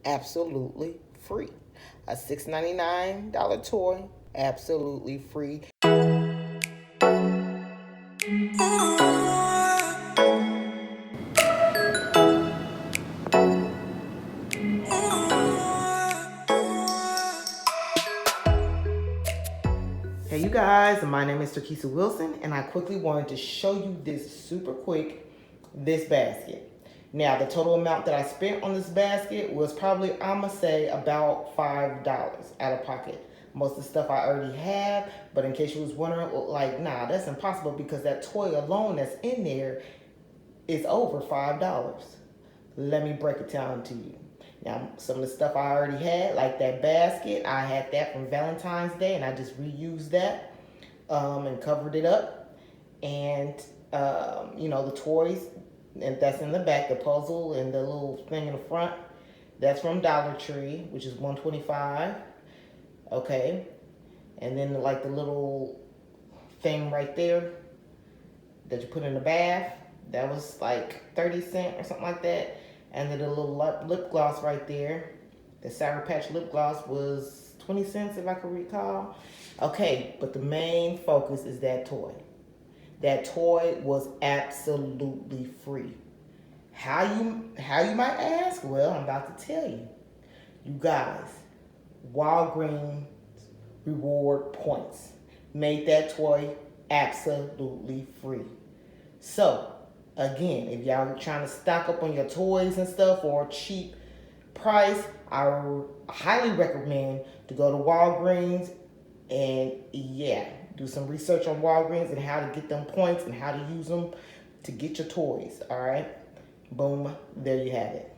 absolutely free. A $6.99 toy, absolutely free. Hey you guys, my name is Turkissa Wilson, and I quickly wanted to show you this super quick, this basket. Now, the total amount that I spent on this basket was probably, I'ma say, about $5 out of pocket. Most of the stuff I already have, but in case you was wondering, like, nah, that's impossible because that toy alone that's in there is over $5. Let me break it down to you. Now, some of the stuff I already had, like that basket, I had that from Valentine's Day, and I just reused that and covered it up. And the toys, and that's in the back, the puzzle and the little thing in the front, that's from Dollar Tree, which is $125. Okay, and then like the little thing right there that you put in the bath, that was like 30 cents or something like that. And then the little lip gloss right there, the Sour Patch lip gloss, was 20 cents if I can recall. Okay, but the main focus is that toy. That toy was absolutely free. How you might ask? Well, I'm about to tell you. You guys, Walgreens reward points made that toy absolutely free. So, again, if y'all trying to stock up on your toys and stuff for a cheap price, I highly recommend to go to Walgreens and do some research on Walgreens and how to get them points and how to use them to get your toys. All right, boom, there you have it.